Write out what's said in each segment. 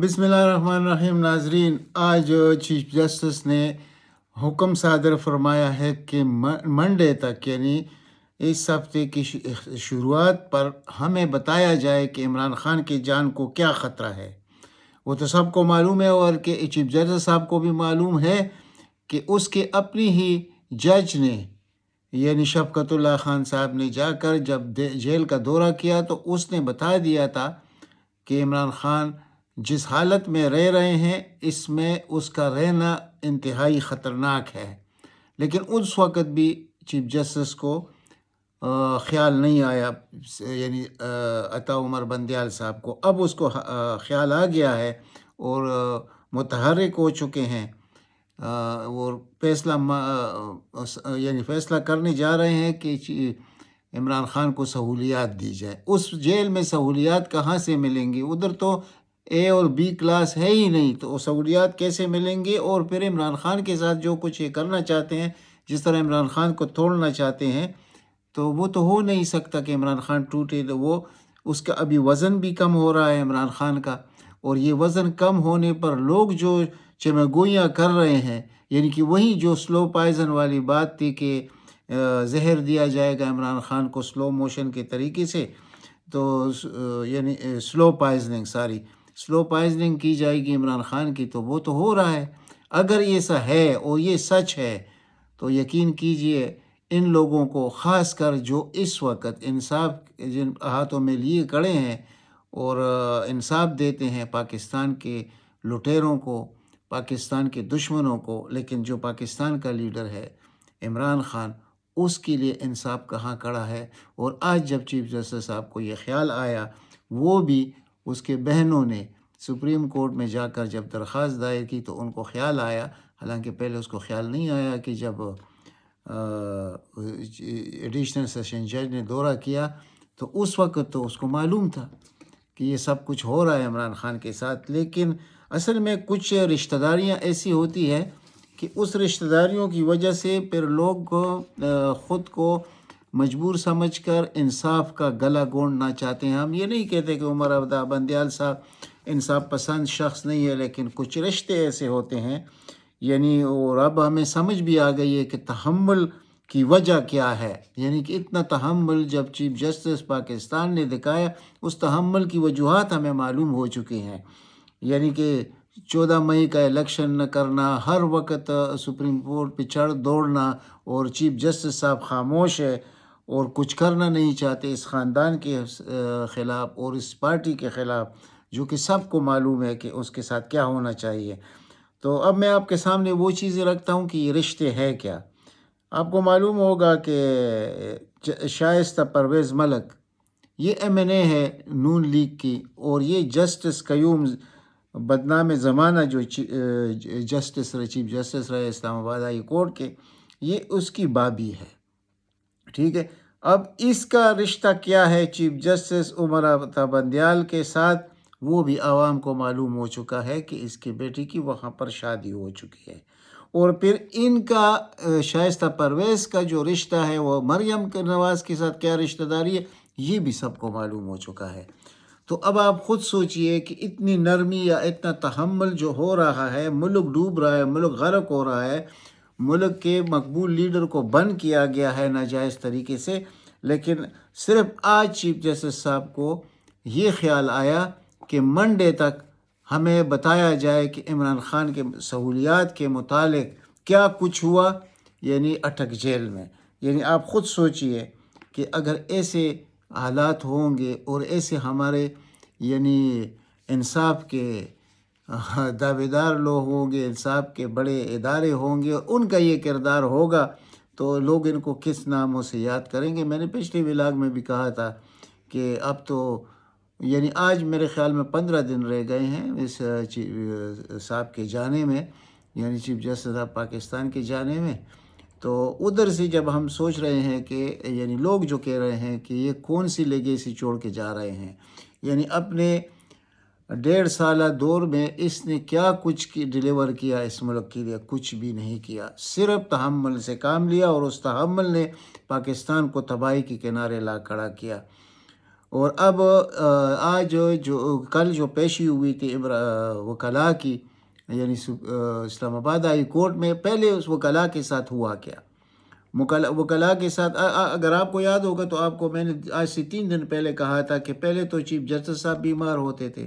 بسم اللہ الرحمن الرحیم۔ ناظرین، آج چیف جسٹس نے حکم صادر فرمایا ہے کہ منڈے تک یعنی اس ہفتے کی شروعات پر ہمیں بتایا جائے کہ عمران خان کی جان کو کیا خطرہ ہے۔ وہ تو سب کو معلوم ہے اور کہ چیف جسٹس صاحب کو بھی معلوم ہے کہ اس کے اپنی ہی جج نے یعنی شفقت اللہ خان صاحب نے جا کر جب جیل کا دورہ کیا تو اس نے بتا دیا تھا کہ عمران خان جس حالت میں رہ رہے ہیں اس میں اس کا رہنا انتہائی خطرناک ہے، لیکن اس وقت بھی چیف جسٹس کو خیال نہیں آیا، یعنی عطا عمر بندیال صاحب کو۔ اب اس کو خیال آ گیا ہے اور متحرک ہو چکے ہیں اور فیصلہ کرنے جا رہے ہیں کہ عمران خان کو سہولیات دی جائے۔ اس جیل میں سہولیات کہاں سے ملیں گی؟ ادھر تو اے اور بی کلاس ہے ہی نہیں، تو سہولیات کیسے ملیں گے؟ اور پھر عمران خان کے ساتھ جو کچھ یہ کرنا چاہتے ہیں، جس طرح عمران خان کو توڑنا چاہتے ہیں، تو وہ تو ہو نہیں سکتا کہ عمران خان ٹوٹے۔ وہ اس کا ابھی وزن بھی کم ہو رہا ہے عمران خان کا، اور یہ وزن کم ہونے پر لوگ جو چمگوئیاں کر رہے ہیں، یعنی کہ وہی جو سلو پائزن والی بات تھی کہ زہر دیا جائے گا عمران خان کو سلو موشن کے طریقے سے، تو یعنی سلو پائزننگ کی جائے گی عمران خان کی، تو وہ تو ہو رہا ہے۔ اگر یہ ایسا ہے اور یہ سچ ہے تو یقین کیجئے ان لوگوں کو، خاص کر جو اس وقت انصاف جن ہاتھوں میں لیے کھڑے ہیں اور انصاف دیتے ہیں پاکستان کے لٹیروں کو، پاکستان کے دشمنوں کو، لیکن جو پاکستان کا لیڈر ہے عمران خان، اس کے لیے انصاف کہاں کھڑا ہے۔ اور آج جب چیف جسٹس صاحب کو یہ خیال آیا، وہ بھی اس کے بہنوں نے سپریم کورٹ میں جا کر جب درخواست دائر کی تو ان کو خیال آیا، حالانکہ پہلے اس کو خیال نہیں آیا کہ جب ایڈیشنل سیشن جج نے دورہ کیا تو اس وقت تو اس کو معلوم تھا کہ یہ سب کچھ ہو رہا ہے عمران خان کے ساتھ۔ لیکن اصل میں کچھ رشتہ داریاں ایسی ہوتی ہے کہ اس رشتہ داریوں کی وجہ سے پھر لوگ خود کو مجبور سمجھ کر انصاف کا گلا گھونٹنا چاہتے ہیں۔ ہم یہ نہیں کہتے کہ عمر بندیال صاحب انصاف پسند شخص نہیں ہے، لیکن کچھ رشتے ایسے ہوتے ہیں، یعنی اور اب ہمیں سمجھ بھی آ گئی ہے کہ تحمل کی وجہ کیا ہے، یعنی کہ اتنا تحمل جب چیف جسٹس پاکستان نے دکھایا، اس تحمل کی وجوہات ہمیں معلوم ہو چکی ہیں، یعنی کہ 14 مئی کا الیکشن نہ کرنا، ہر وقت سپریم کورٹ پہ چڑھ دوڑنا، اور چیف جسٹس صاحب خاموش ہے اور کچھ کرنا نہیں چاہتے اس خاندان کے خلاف اور اس پارٹی کے خلاف، جو کہ سب کو معلوم ہے کہ اس کے ساتھ کیا ہونا چاہیے۔ تو اب میں آپ کے سامنے وہ چیزیں رکھتا ہوں کہ یہ رشتے ہے کیا۔ آپ کو معلوم ہوگا کہ شائستہ پرویز ملک یہ ایم این اے ہے نون لیگ کی، اور یہ جسٹس قیوم بدنام زمانہ جو چیف جسٹس رہے اسلام آباد ہائی کورٹ کے، یہ اس کی بابی ہے، ٹھیک ہے۔ اب اس کا رشتہ کیا ہے چیف جسٹس عمر عطا بندیال کے ساتھ، وہ بھی عوام کو معلوم ہو چکا ہے کہ اس کی بیٹی کی وہاں پر شادی ہو چکی ہے، اور پھر ان کا شائستہ پرویز کا جو رشتہ ہے وہ مریم نواز کے ساتھ کیا رشتہ داری ہے، یہ بھی سب کو معلوم ہو چکا ہے۔ تو اب آپ خود سوچئے کہ اتنی نرمی یا اتنا تحمل جو ہو رہا ہے، ملک ڈوب رہا ہے، ملک غرق ہو رہا ہے، ملک کے مقبول لیڈر کو بند کیا گیا ہے ناجائز طریقے سے، لیکن صرف آج چیف جسٹس صاحب کو یہ خیال آیا کہ منڈے تک ہمیں بتایا جائے کہ عمران خان کے سہولیات کے متعلق کیا کچھ ہوا، یعنی اٹک جیل میں۔ یعنی آپ خود سوچئے کہ اگر ایسے حالات ہوں گے اور ایسے ہمارے یعنی انصاف کے دعوے دار لوگ ہوں گے، انصاف کے بڑے ادارے ہوں گے اور ان کا یہ کردار ہوگا، تو لوگ ان کو کس ناموں سے یاد کریں گے۔ میں نے پچھلے ولاگ میں بھی کہا تھا کہ اب تو یعنی آج میرے خیال میں 15 دن رہ گئے ہیں اس صاحب کے جانے میں، یعنی چیف جسٹس آف پاکستان کے جانے میں۔ تو ادھر سے جب ہم سوچ رہے ہیں کہ یعنی لوگ جو کہہ رہے ہیں کہ یہ کون سی لیگیسی چھوڑ کے جا رہے ہیں، یعنی اپنے 1.5 سالہ دور میں اس نے کیا کچھ ڈیلیور کیا اس ملک کے لیے؟ کچھ بھی نہیں کیا، صرف تحمل سے کام لیا، اور اس تحمل نے پاکستان کو تباہی کے کنارے لا کھڑا کیا۔ اور اب آج جو کل جو پیشی ہوئی تھی وکلاء کی، یعنی اسلام آباد ہائی کورٹ میں، پہلے اس وکلاء کے ساتھ ہوا کیا؟ وکلاء کے ساتھ اگر آپ کو یاد ہوگا تو آپ کو میں نے آج سے 3 دن پہلے کہا تھا کہ پہلے تو چیف جسٹس صاحب بیمار ہوتے تھے،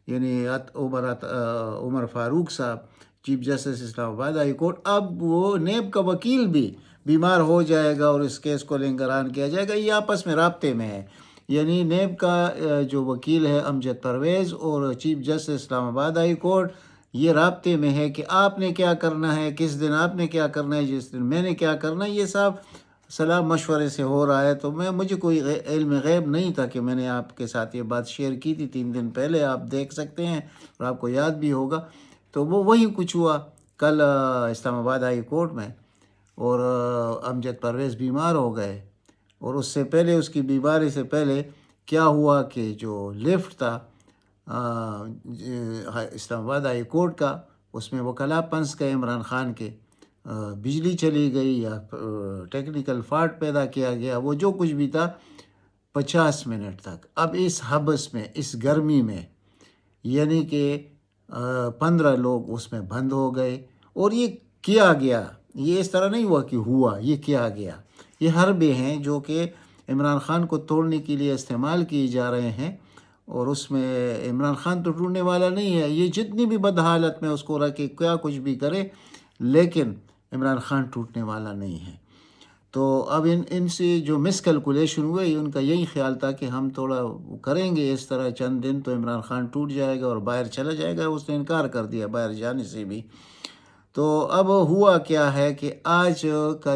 یعنی عمر فاروق صاحب، چیف جسٹس اسلام آباد ہائی کورٹ. اب وہ نیب کا وکیل بھی بیمار ہو جائے گا اور اس کیس کو نگران کیا جائے گا. یہ آپس میں رابطے میں ہے، یعنی نیب کا جو وکیل ہے امجد پرویز اور چیف جسٹس اسلام آباد ہائی کورٹ یہ رابطے میں ہے کہ آپ نے کیا کرنا ہے، کس دن آپ نے کیا کرنا ہے، جس دن میں نے کیا کرنا ہے. یہ سب صلاح مشورے سے ہو رہا ہے. تو مجھے کوئی علم غیب نہیں تھا کہ میں نے آپ کے ساتھ یہ بات شیئر کی تھی 3 دن پہلے، آپ دیکھ سکتے ہیں اور آپ کو یاد بھی ہوگا. تو وہی کچھ ہوا کل اسلام آباد ہائی کورٹ میں، اور امجد پرویز بیمار ہو گئے. اور اس سے پہلے، اس کی بیماری سے پہلے کیا ہوا کہ جو لفٹ تھا اسلام آباد ہائی کورٹ کا، اس میں وکلاء پنس گئے عمران خان کے، بجلی چلی گئی یا ٹیکنیکل فالٹ پیدا کیا گیا، وہ جو کچھ بھی تھا 50 منٹ تک. اب اس حبس میں، اس گرمی میں، یعنی کہ 15 لوگ اس میں بند ہو گئے. اور یہ کیا گیا، یہ اس طرح نہیں ہوا کہ ہوا، یہ کیا گیا. یہ حربے ہیں جو کہ عمران خان کو توڑنے کے لیے استعمال کیے جا رہے ہیں. اور اس میں عمران خان تو ٹوٹنے والا نہیں ہے، یہ جتنی بھی بدحالت میں اس کو رکھے، کیا کچھ بھی کرے، لیکن عمران خان ٹوٹنے والا نہیں ہے. تو اب ان سے جو مس کیلکولیشن ہوئے، ان کا یہی خیال تھا کہ ہم تھوڑا کریں گے اس طرح چند دن تو عمران خان ٹوٹ جائے گا اور باہر چلا جائے گا. اس نے انکار کر دیا باہر جانے سے بھی. تو اب ہوا کیا ہے کہ آج کا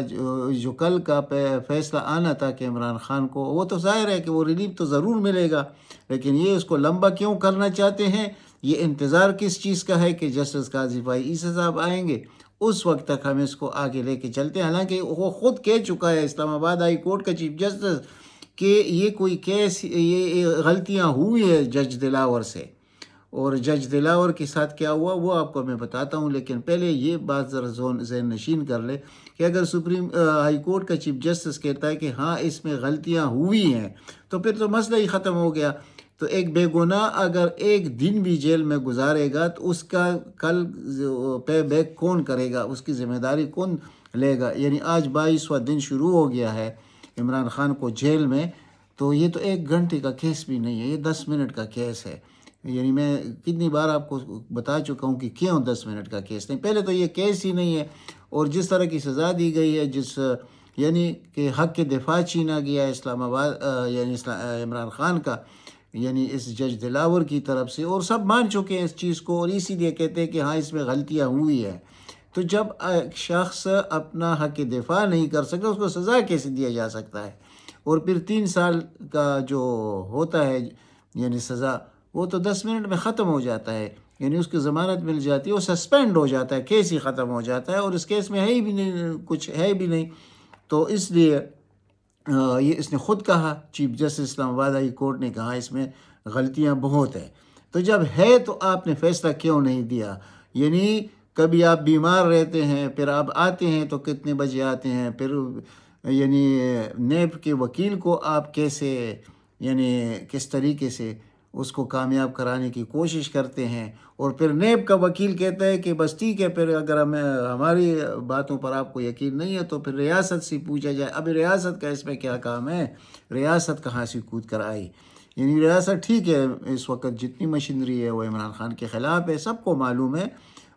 جو کل کا فیصلہ آنا تھا کہ عمران خان کو، وہ تو ظاہر ہے کہ وہ ریلیف تو ضرور ملے گا، لیکن یہ اس کو لمبا کیوں کرنا چاہتے ہیں؟ یہ انتظار کس چیز کا ہے کہ جسٹس قاضی فائی عیسی صاحب آئیں گے، اس وقت تک ہم اس کو آگے لے کے چلتے ہیں. حالانکہ وہ خود کہہ چکا ہے اسلام آباد ہائی کورٹ کا چیف جسٹس کہ یہ کوئی کیس، یہ غلطیاں ہوئی ہے جج دلاور سے. اور جج دلاور کے ساتھ کیا ہوا وہ آپ کو میں بتاتا ہوں، لیکن پہلے یہ بات ذرا ذہن نشین کر لے کہ اگر سپریم ہائی کورٹ کا چیف جسٹس کہتا ہے کہ ہاں اس میں غلطیاں ہوئی ہیں، تو پھر تو مسئلہ ہی ختم ہو گیا. تو ایک بے گناہ اگر ایک دن بھی جیل میں گزارے گا تو اس کا کل پے بیک کون کرے گا، اس کی ذمہ داری کون لے گا؟ یعنی آج 22واں دن شروع ہو گیا ہے عمران خان کو جیل میں. تو یہ تو 1 گھنٹے کا کیس بھی نہیں ہے، یہ 10 منٹ کا کیس ہے. یعنی میں کتنی بار آپ کو بتا چکا ہوں کہ کیوں 10 منٹ کا کیس نہیں. پہلے تو یہ کیس ہی نہیں ہے، اور جس طرح کی سزا دی گئی ہے، یعنی کہ حق کے دفاع چھینا گیا ہے اسلام آباد یعنی عمران خان کا، یعنی اس جج دلاور کی طرف سے، اور سب مان چکے ہیں اس چیز کو، اور اسی لیے کہتے ہیں کہ ہاں اس میں غلطیاں ہوئی ہیں. تو جب ایک شخص اپنا حق دفاع نہیں کر سکتا، اس کو سزا کیسے دیا جا سکتا ہے؟ اور پھر 3 سال کا جو ہوتا ہے یعنی سزا، وہ تو 10 منٹ میں ختم ہو جاتا ہے. یعنی اس کی ضمانت مل جاتی ہے، وہ سسپینڈ ہو جاتا ہے، کیس ہی ختم ہو جاتا ہے، اور اس کیس میں ہے ہی بھی نہیں، کچھ ہے بھی نہیں. تو اس لیے یہ اس نے خود کہا، چیف جسٹس اسلام آباد ہائی کورٹ نے کہا اس میں غلطیاں بہت ہیں. تو جب ہے تو آپ نے فیصلہ کیوں نہیں دیا؟ یعنی کبھی آپ بیمار رہتے ہیں، پھر آپ آتے ہیں تو کتنے بجے آتے ہیں، پھر یعنی نیب کے وکیل کو آپ کیسے، یعنی کس طریقے سے اس کو کامیاب کرانے کی کوشش کرتے ہیں. اور پھر نیب کا وکیل کہتا ہے کہ بس ٹھیک ہے، پھر اگر ہماری باتوں پر آپ کو یقین نہیں ہے تو پھر ریاست سے پوچھا جائے. اب ریاست کا اس میں کیا کام ہے؟ ریاست کہاں سے کود کر آئی؟ یعنی ریاست ٹھیک ہے، اس وقت جتنی مشینری ہے وہ عمران خان کے خلاف ہے، سب کو معلوم ہے،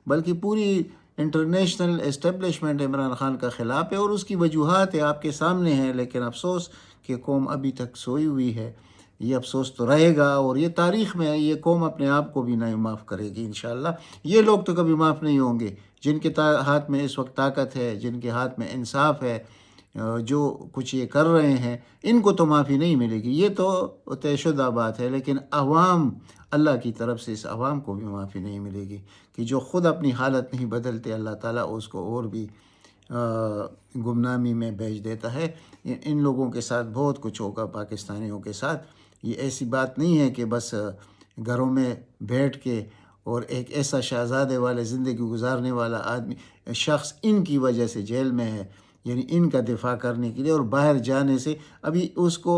بلکہ پوری انٹرنیشنل اسٹیبلشمنٹ عمران خان کا خلاف ہے، اور اس کی وجوہات آپ کے سامنے ہیں. لیکن افسوس کہ قوم ابھی تک سوئی ہوئی ہے. یہ افسوس تو رہے گا، اور یہ تاریخ میں ہے، یہ قوم اپنے آپ کو بھی نہیں معاف کرے گی انشاءاللہ. یہ لوگ تو کبھی معاف نہیں ہوں گے جن کے ہاتھ میں اس وقت طاقت ہے، جن کے ہاتھ میں انصاف ہے، جو کچھ یہ کر رہے ہیں، ان کو تو معافی نہیں ملے گی. یہ تو طے شدہ بات ہے. لیکن عوام، اللہ کی طرف سے اس عوام کو بھی معافی نہیں ملے گی کہ جو خود اپنی حالت نہیں بدلتے، اللہ تعالیٰ اس کو اور بھی گمنامی میں بھیج دیتا ہے. ان لوگوں کے ساتھ بہت کچھ ہوگا، پاکستانیوں کے ساتھ. یہ ایسی بات نہیں ہے کہ بس گھروں میں بیٹھ کے اور ایک ایسا شہزادے والے زندگی گزارنے والا شخص ان کی وجہ سے جیل میں ہے، یعنی ان کا دفاع کرنے کے لیے، اور باہر جانے سے ابھی اس کو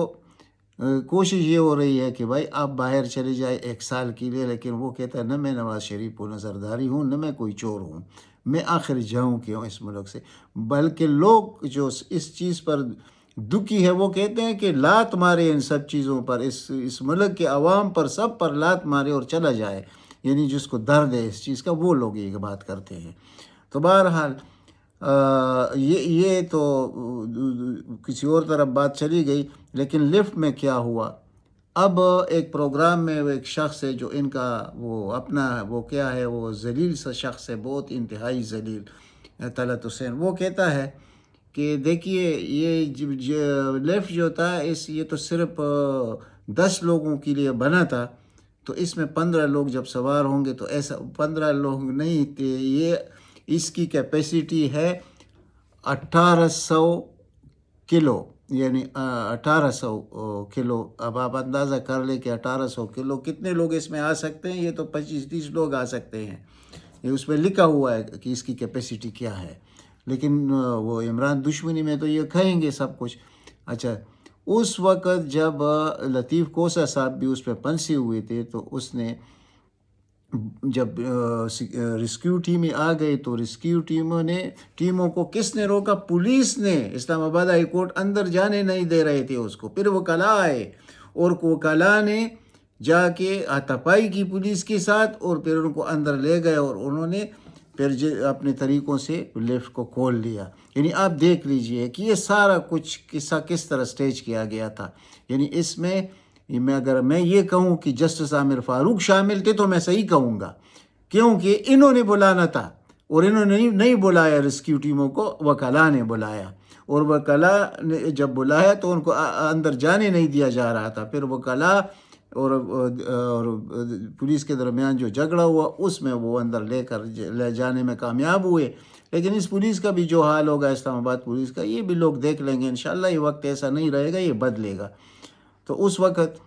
کوشش یہ ہو رہی ہے کہ بھائی آپ باہر چلے جائے 1 سال کے لیے، لیکن وہ کہتا ہے نہ میں نواز شریف کو نظرداری ہوں، نہ میں کوئی چور ہوں، میں آخر جاؤں کیوں اس ملک سے۔ بلکہ لوگ جو اس چیز پر دکھی ہے وہ کہتے ہیں کہ لات مارے ان سب چیزوں پر، اس ملک کے عوام پر، سب پر لات مارے اور چلا جائے، یعنی جس کو درد ہے اس چیز کا، وہ لوگ یہ بات کرتے ہیں۔ تو بہرحال یہ تو کسی اور طرف بات چلی گئی، لیکن لفٹ میں کیا ہوا؟ اب ایک پروگرام میں ایک شخص ہے جو ان کا وہ اپنا وہ کیا ہے، وہ ذلیل سا شخص ہے، بہت انتہائی ذلیل، طلعت حسین، وہ کہتا ہے کہ دیکھیے یہ لیفٹ جو تھا یہ تو صرف 10 لوگوں کے لیے بنا تھا، تو اس میں 15 لوگ جب سوار ہوں گے تو ایسا 15 لوگ نہیں تھے، یہ اس کی کیپیسٹی ہے 1800 کلو، یعنی 1800 کلو۔ اب آپ اندازہ کر لیں کہ 1800 کلو کتنے لوگ اس میں آ سکتے ہیں؟ یہ تو 25-30 لوگ آ سکتے ہیں، یہ اس میں لکھا ہوا ہے کہ اس کی کیپیسٹی کیا ہے، لیکن وہ عمران دشمنی میں تو یہ کہیں گے سب کچھ۔ اچھا، اس وقت جب لطیف کوسہ صاحب بھی اس پہ پھنسے ہوئے تھے، تو اس نے جب ریسکیو ٹیمیں آ گئی تو ریسکیو ٹیموں کو کس نے روکا؟ پولیس نے۔ اسلام آباد ہائی کورٹ اندر جانے نہیں دے رہے تھے اس کو، پھر وکلاء آئے اور وکلاء نے جا کے ہاتھاپائی کی پولیس کے ساتھ، اور پھر ان کو اندر لے گئے اور انہوں نے پھر اپنے طریقوں سے لیفٹ کو کھول لیا۔ یعنی آپ دیکھ لیجئے کہ یہ سارا کچھ قصہ کس طرح سٹیج کیا گیا تھا۔ یعنی اس میں اگر میں یہ کہوں کہ جسٹس عامر فاروق شامل تھے تو میں صحیح کہوں گا، کیونکہ انہوں نے بلانا تھا اور انہوں نے نہیں بلایا ریسکیو ٹیموں کو، وکلاء نے بلایا، اور وکلاء نے جب بلایا تو ان کو اندر جانے نہیں دیا جا رہا تھا۔ پھر وکلاء اور پولیس کے درمیان جو جھگڑا ہوا، اس میں وہ اندر لے جانے میں کامیاب ہوئے۔ لیکن اس پولیس کا بھی جو حال ہوگا، اسلام آباد پولیس کا، یہ بھی لوگ دیکھ لیں گے انشاءاللہ۔ یہ وقت ایسا نہیں رہے گا، یہ بدلے گا۔ تو اس وقت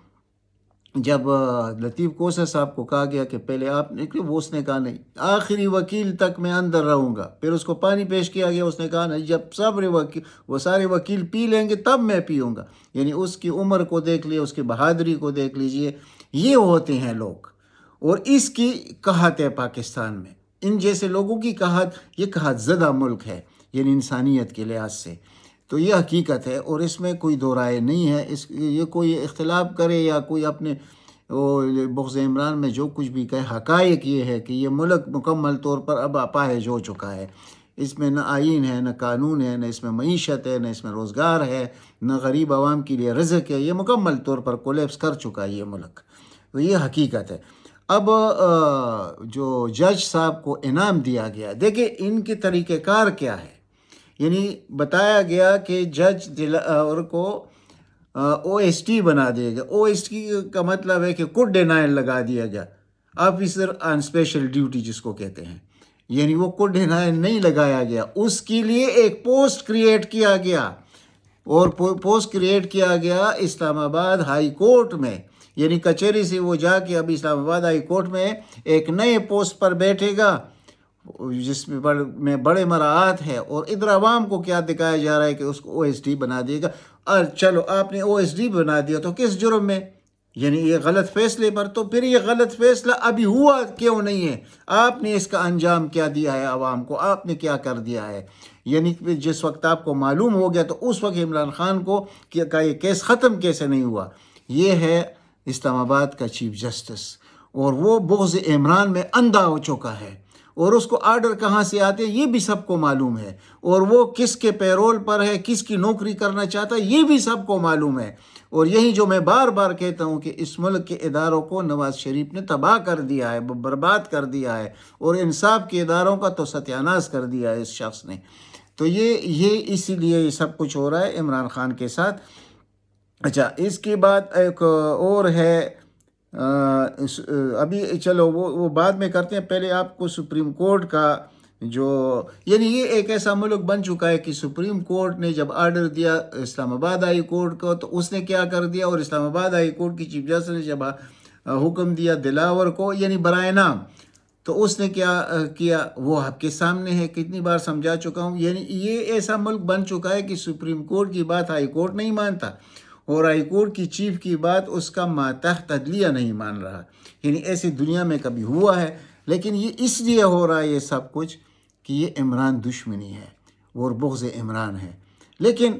جب لطیف کوسہ صاحب کو کہا گیا کہ پہلے آپ نکلے، وہ اس نے کہا نہیں، آخری وکیل تک میں اندر رہوں گا۔ پھر اس کو پانی پیش کیا گیا، اس نے کہا نہیں، جب وہ سارے وکیل پی لیں گے تب میں پیوں گا۔ یعنی اس کی عمر کو دیکھ لیے، اس کی بہادری کو دیکھ لیجئے۔ یہ ہوتے ہیں لوگ، اور اس کی قحط ہے پاکستان میں، ان جیسے لوگوں کی قحط، یہ قحط زدہ ملک ہے، یعنی انسانیت کے لحاظ سے۔ تو یہ حقیقت ہے، اور اس میں کوئی دو رائے نہیں ہے۔ یہ کوئی اختلاف کرے یا کوئی اپنے بغض عمران میں جو کچھ بھی کہے، حقائق یہ ہے کہ یہ ملک مکمل طور پر اب اپاہج ہو چکا ہے۔ اس میں نہ آئین ہے، نہ قانون ہے، نہ اس میں معیشت ہے، نہ اس میں روزگار ہے، نہ غریب عوام کے لیے رزق ہے۔ یہ مکمل طور پر کولیپس کر چکا ہے یہ ملک، تو یہ حقیقت ہے۔ اب جو جج صاحب کو انعام دیا گیا، دیکھیں ان کے طریقہ کار کیا ہے۔ یعنی بتایا گیا کہ جج دلاور کو او ایس ٹی بنا دیا گیا۔ او ایس ٹی کا مطلب ہے کہ کوڈ ڈینائل لگا دیا گیا، آفیسر آن اسپیشل ڈیوٹی جس کو کہتے ہیں۔ یعنی وہ کوڈ ڈینائل نہیں لگایا گیا، اس کے لیے ایک پوسٹ کریٹ کیا گیا، اور پوسٹ کریٹ کیا گیا اسلام آباد ہائی کورٹ میں۔ یعنی کچہری سے وہ جا کے اب اسلام آباد ہائی کورٹ میں ایک نئے پوسٹ پر بیٹھے گا، جس میں بڑے مراعات ہے، اور ادھر عوام کو کیا دکھایا جا رہا ہے کہ اس کو او ایس ڈی بنا دے گا۔ چلو آپ نے او ایس ڈی بنا دیا تو کس جرم میں؟ یعنی یہ غلط فیصلے پر۔ تو پھر یہ غلط فیصلہ ابھی ہوا کیوں نہیں ہے؟ آپ نے اس کا انجام کیا دیا ہے عوام کو؟ آپ نے کیا کر دیا ہے؟ یعنی جس وقت آپ کو معلوم ہو گیا تو اس وقت عمران خان کو کہ یہ کیس ختم کیسے نہیں ہوا؟ یہ ہے اسلام آباد کا چیف جسٹس، اور وہ بغض عمران میں اندھا ہو چکا ہے، اور اس کو آرڈر کہاں سے آتے ہیں یہ بھی سب کو معلوم ہے، اور وہ کس کے پیرول پر ہے، کس کی نوکری کرنا چاہتا ہے یہ بھی سب کو معلوم ہے۔ اور یہی جو میں بار بار کہتا ہوں کہ اس ملک کے اداروں کو نواز شریف نے تباہ کر دیا ہے، برباد کر دیا ہے، اور انصاف کے اداروں کا تو ستیاناش کر دیا ہے اس شخص نے۔ تو یہ اسی لیے یہ سب کچھ ہو رہا ہے عمران خان کے ساتھ۔ اچھا، اس کے بعد ایک اور ہے، ابھی چلو وہ بعد میں کرتے ہیں، پہلے آپ کو سپریم کورٹ کا جو، یعنی یہ ایک ایسا ملک بن چکا ہے کہ سپریم کورٹ نے جب آرڈر دیا اسلام آباد ہائی کورٹ کو تو اس نے کیا کر دیا، اور اسلام آباد ہائی کورٹ کی چیف جسٹس نے جب حکم دیا دلاور کو، یعنی برائے نام، تو اس نے کیا کیا وہ آپ کے سامنے ہے، کتنی بار سمجھا چکا ہوں۔ یعنی یہ ایسا ملک بن چکا ہے کہ سپریم کورٹ کی بات ہائی کورٹ نہیں مانتا، اور ہائی کورٹ کی چیف کی بات اس کا ماتحت عدلیہ نہیں مان رہا. یعنی ایسی دنیا میں کبھی ہوا ہے، لیکن یہ اس لیے ہو رہا ہے یہ سب کچھ کہ یہ عمران دشمنی ہے اور بغض عمران ہے. لیکن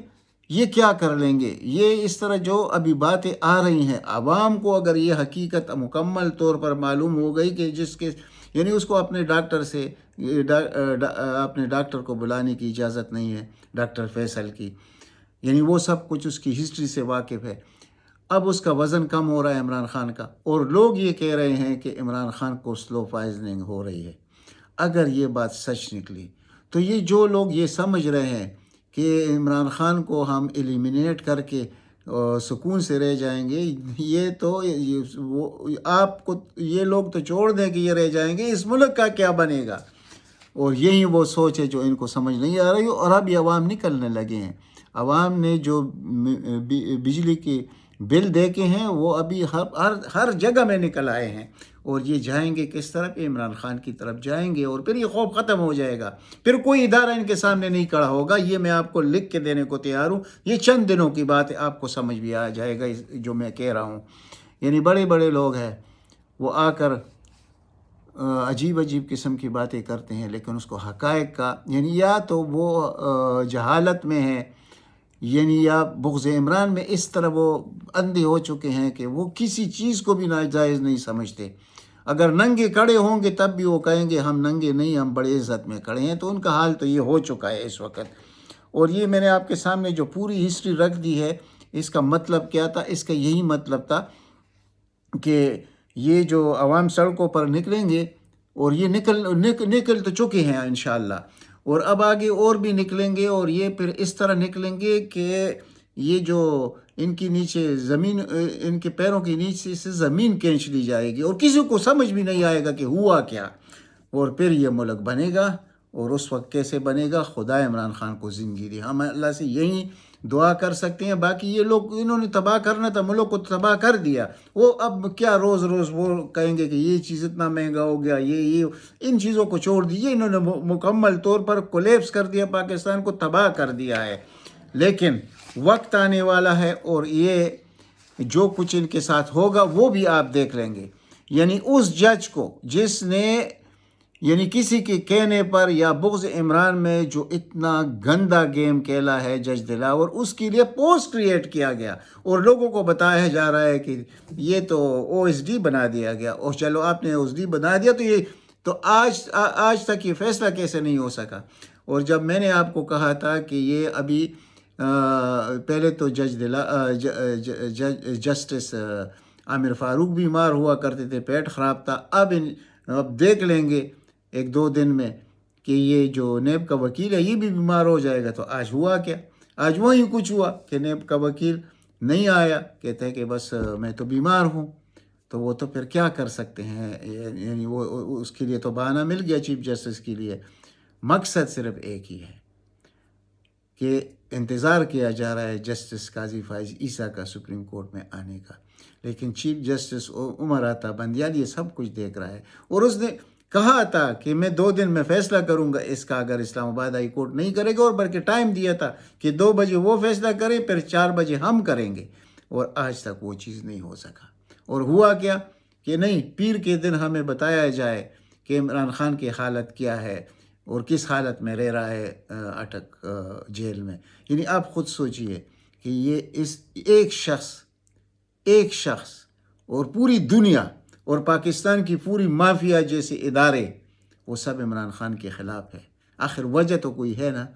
یہ کیا کر لیں گے؟ یہ اس طرح جو ابھی باتیں آ رہی ہیں، عوام کو اگر یہ حقیقت مکمل طور پر معلوم ہو گئی کہ جس کے یعنی اس کو اپنے ڈاکٹر سے اپنے ڈاکٹر کو بلانے کی اجازت نہیں ہے، ڈاکٹر فیصل کی، یعنی وہ سب کچھ اس کی ہسٹری سے واقف ہے. اب اس کا وزن کم ہو رہا ہے عمران خان کا، اور لوگ یہ کہہ رہے ہیں کہ عمران خان کو سلو پوائزننگ ہو رہی ہے. اگر یہ بات سچ نکلی تو یہ جو لوگ یہ سمجھ رہے ہیں کہ عمران خان کو ہم ایلیمینیٹ کر کے سکون سے رہ جائیں گے، یہ تو آپ کو یہ لوگ تو چھوڑ دیں کہ یہ رہ جائیں گے، اس ملک کا کیا بنے گا؟ اور یہی وہ سوچ ہے جو ان کو سمجھ نہیں آ رہی. اور اب یہ عوام نکلنے لگے ہیں. عوام نے جو بجلی کے بل دیکھے ہیں وہ ابھی ہر جگہ میں نکل آئے ہیں، اور یہ جائیں گے کس طرف؟ عمران خان کی طرف جائیں گے، اور پھر یہ خوف ختم ہو جائے گا. پھر کوئی ادارہ ان کے سامنے نہیں کھڑا ہوگا. یہ میں آپ کو لکھ کے دینے کو تیار ہوں. یہ چند دنوں کی بات ہے، آپ کو سمجھ بھی آ جائے گا جو میں کہہ رہا ہوں. یعنی بڑے بڑے لوگ ہیں، وہ آ کر عجیب عجیب قسم کی باتیں کرتے ہیں، لیکن اس کو حقائق کا یعنی یا تو وہ جہالت میں ہے، یعنی یا بغض عمران میں اس طرح وہ اندھے ہو چکے ہیں کہ وہ کسی چیز کو بھی ناجائز نہیں سمجھتے. اگر ننگے کھڑے ہوں گے تب بھی وہ کہیں گے ہم ننگے نہیں، ہم بڑے عزت میں کھڑے ہیں. تو ان کا حال تو یہ ہو چکا ہے اس وقت. اور یہ میں نے آپ کے سامنے جو پوری ہسٹری رکھ دی ہے، اس کا مطلب کیا تھا؟ اس کا یہی مطلب تھا کہ یہ جو عوام سڑکوں پر نکلیں گے، اور یہ نکل تو چکے ہیں انشاءاللہ، اور اب آگے اور بھی نکلیں گے، اور یہ پھر اس طرح نکلیں گے کہ یہ جو ان کی نیچے زمین، ان کے پیروں کے نیچے سے زمین کھینچ لی جائے گی، اور کسی کو سمجھ بھی نہیں آئے گا کہ ہوا کیا. اور پھر یہ ملک بنے گا. اور اس وقت کیسے بنے گا؟ خدا عمران خان کو زندگی دی. ہم اللہ سے یہی دعا کر سکتے ہیں. باقی یہ لوگ انہوں نے تباہ کرنا تھا، ملک کو تباہ کر دیا. وہ اب کیا روز روز وہ کہیں گے کہ یہ چیز اتنا مہنگا ہو گیا، یہ ان چیزوں کو چھوڑ دیجیے. انہوں نے مکمل طور پر کولیپس کر دیا، پاکستان کو تباہ کر دیا ہے. لیکن وقت آنے والا ہے، اور یہ جو کچھ ان کے ساتھ ہوگا وہ بھی آپ دیکھ لیں گے. یعنی اس جج کو جس نے یعنی کسی کے کہنے پر یا بغض عمران میں جو اتنا گندا گیم کھیلا ہے جج دلاور، اس کے لیے پوسٹ کریٹ کیا گیا اور لوگوں کو بتایا جا رہا ہے کہ یہ تو او ایس ڈی بنا دیا گیا. اور چلو آپ نے او ایس ڈی بنا دیا تو آج تک یہ فیصلہ کیسے نہیں ہو سکا؟ اور جب میں نے آپ کو کہا تھا کہ یہ ابھی پہلے تو جسٹس عامر فاروق بیمار ہوا کرتے تھے، پیٹ خراب تھا. اب دیکھ لیں گے ایک دو دن میں کہ یہ جو نیب کا وکیل ہے یہ بھی بیمار ہو جائے گا. تو آج ہوا کیا؟ آج وہی کچھ ہوا کہ نیب کا وکیل نہیں آیا، کہتے ہیں کہ بس میں تو بیمار ہوں. تو وہ تو پھر کیا کر سکتے ہیں؟ یعنی وہ اس کے لیے تو بہانہ مل گیا چیف جسٹس کے لیے. مقصد صرف ایک ہی ہے کہ انتظار کیا جا رہا ہے جسٹس قاضی فائز عیسیٰ کا سپریم کورٹ میں آنے کا. لیکن چیف جسٹس عمر عطا بندیال یہ سب کچھ دیکھ رہا ہے، اور اس نے کہا تھا کہ میں 2 دن میں فیصلہ کروں گا اس کا، اگر اسلام آباد ہائی کورٹ نہیں کرے گا. اور بلکہ ٹائم دیا تھا کہ 2 بجے وہ فیصلہ کرے، پھر 4 بجے ہم کریں گے. اور آج تک وہ چیز نہیں ہو سکا. اور ہوا کیا کہ نہیں، پیر کے دن ہمیں بتایا جائے کہ عمران خان کی حالت کیا ہے اور کس حالت میں رہ رہا ہے اٹک جیل میں. یعنی آپ خود سوچئے کہ یہ اس ایک شخص اور پوری دنیا اور پاکستان کی پوری مافیا جیسے ادارے، وہ سب عمران خان کے خلاف ہے. آخر وجہ تو کوئی ہے نا.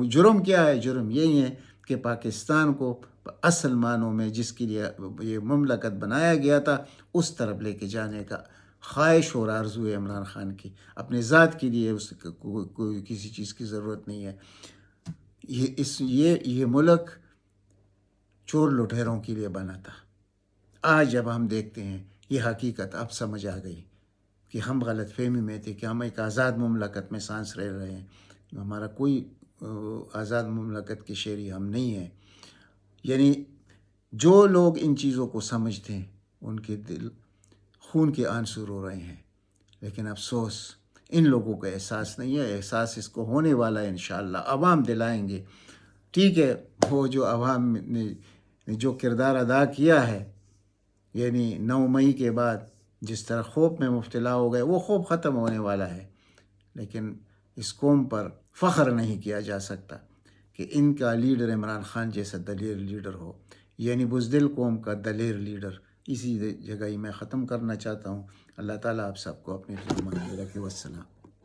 جرم کیا ہے؟ جرم یہی ہے کہ پاکستان کو اصل معنوں میں جس کے لیے یہ مملکت بنایا گیا تھا اس طرف لے کے جانے کا خواہش اور آرزو ہے عمران خان کی. اپنے ذات کے لیے اس کوئی کسی چیز کی ضرورت نہیں ہے. یہ ملک چور لٹیروں کے لیے بنا تھا. آج جب ہم دیکھتے ہیں یہ حقیقت اب سمجھ آ گئی کہ ہم غلط فہمی میں تھے کہ ہم ایک آزاد مملکت میں سانس رہ رہے ہیں. ہمارا کوئی آزاد مملکت کے شہری ہم نہیں ہیں. یعنی جو لوگ ان چیزوں کو سمجھتے ہیں ان کے دل خون کے آنسو رو رہے ہیں. لیکن افسوس ان لوگوں کا احساس نہیں ہے. احساس اس کو ہونے والا ہے انشاءاللہ. عوام دلائیں گے. ٹھیک ہے، وہ جو عوام نے جو کردار ادا کیا ہے، یعنی 9 مئی کے بعد جس طرح خوف میں مبتلا ہو گئے، وہ خوف ختم ہونے والا ہے، لیکن اس قوم پر فخر نہیں کیا جا سکتا کہ ان کا لیڈر عمران خان جیسا دلیر لیڈر ہو، یعنی بزدل قوم کا دلیر لیڈر۔ اسی جگہ ہی میں ختم کرنا چاہتا ہوں۔ اللہ تعالیٰ آپ سب کو اپنے خدمت میں رکھے۔ والسلام۔